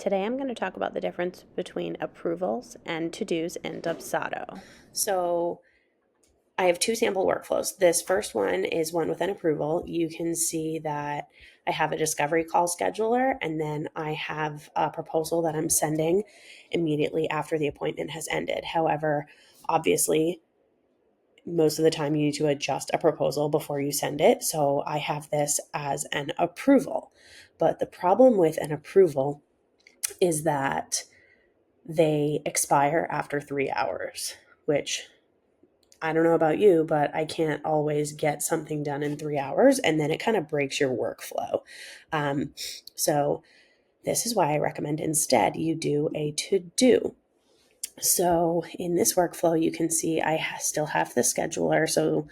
Today I'm going to talk about the difference between approvals and to-dos in Dubsado. So I have two sample workflows. This first one is one with an approval. You can see that I have a discovery call scheduler, and then I have a proposal that I'm sending immediately after the appointment has ended. However, obviously, most of the time you need to adjust a proposal before you send it. So I have this as an approval. But the problem with an approval is that they expire after 3 hours, which I don't know about you, but I can't always get something done in 3 hours, and then it kind of breaks your workflow. So this is why I recommend instead you do a to-do. So in this workflow, you can see I still have the scheduler. So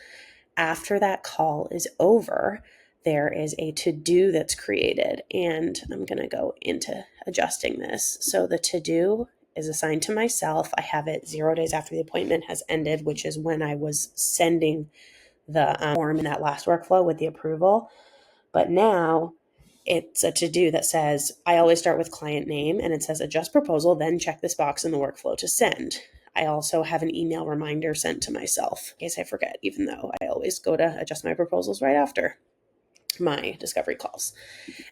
after that call is over, there is a to-do that's created, and I'm going to go into adjusting this. So the to-do is assigned to myself. I have it 0 days after the appointment has ended, which is when I was sending the form in that last workflow with the approval. But now it's a to-do that says, I always start with client name, and it says adjust proposal, then check this box in the workflow to send. I also have an email reminder sent to myself in case I forget, even though I always go to adjust my proposals right after my discovery calls.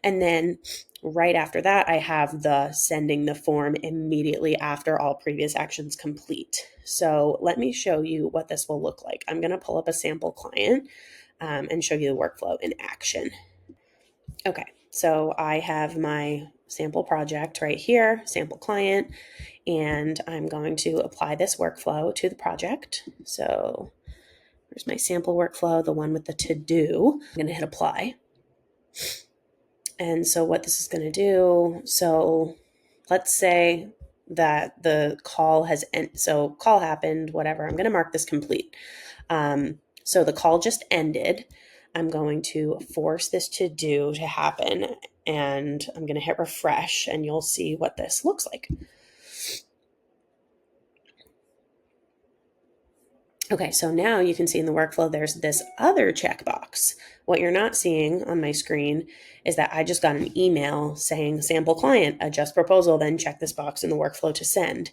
And then right after that, I have the sending the form immediately after all previous actions complete. So let me show you what this will look like. I'm going to pull up a sample client and show you the workflow in action. Okay, so I have my sample project right here, sample client, and I'm going to apply this workflow to the project. So here's my sample workflow, the one with the to-do. I'm going to hit apply. And so what this is going to do, so let's say that the call has ended. So call happened, whatever. I'm going to mark this complete. So the call just ended. I'm going to force this to-do to happen, and I'm going to hit refresh, and you'll see what this looks like. Okay, so now you can see in the workflow, there's this other checkbox. What you're not seeing on my screen is that I just got an email saying sample client, adjust proposal, then check this box in the workflow to send.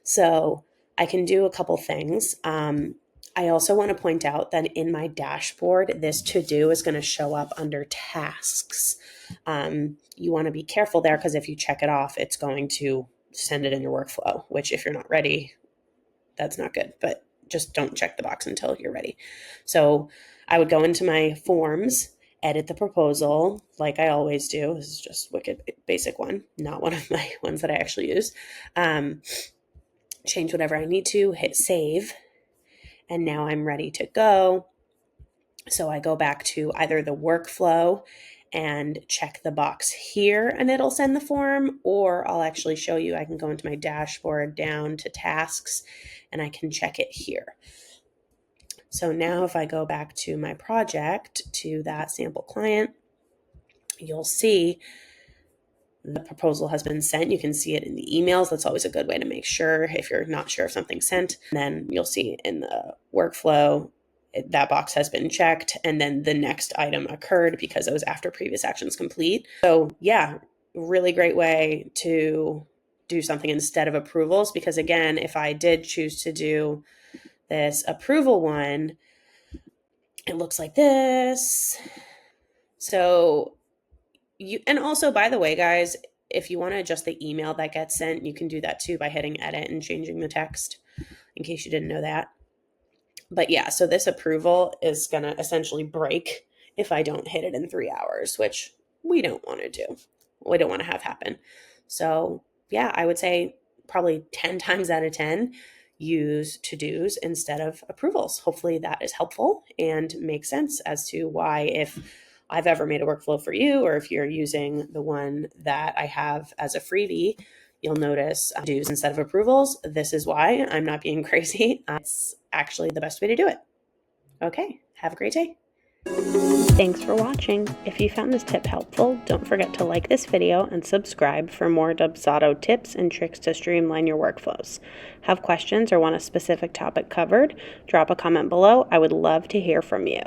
So I can do a couple things. I also want to point out that in my dashboard, this to-do is going to show up under tasks. You want to be careful there because if you check it off, it's going to send it in your workflow, which if you're not ready, that's not good. But just don't check the box until you're ready. So I would go into my forms, edit the proposal like I always do. This is just wicked basic one, not one of my ones that I actually use. Change whatever I need to, hit save, and now I'm ready to go. So I go back to either the workflow and check the box here and it'll send the form, or I'll actually show you, I can go into my dashboard down to tasks and I can check it here. So now if I go back to my project, to that sample client, you'll see the proposal has been sent. You can see it in the emails. That's always a good way to make sure if you're not sure if something's sent. And then you'll see in the workflow, that box has been checked, and then the next item occurred because it was after previous actions complete. So yeah, really great way to do something instead of approvals, because again, if I did choose to do this approval one, it looks like this. So and also, by the way, guys, if you want to adjust the email that gets sent, you can do that too by hitting edit and changing the text, in case you didn't know that. But yeah, so this approval is going to essentially break if I don't hit it in 3 hours, which we don't want to do. We don't want to have happen. So yeah, I would say probably 10 times out of 10, use to-dos instead of approvals. Hopefully that is helpful and makes sense as to why, if I've ever made a workflow for you, or if you're using the one that I have as a freebie, you'll notice do's instead of approvals. This is why. I'm not being crazy. It's actually the best way to do it. Okay, have a great day. Thanks for watching. If you found this tip helpful, don't forget to like this video and subscribe for more Dubsado tips and tricks to streamline your workflows. Have questions or want a specific topic covered? Drop a comment below. I would love to hear from you.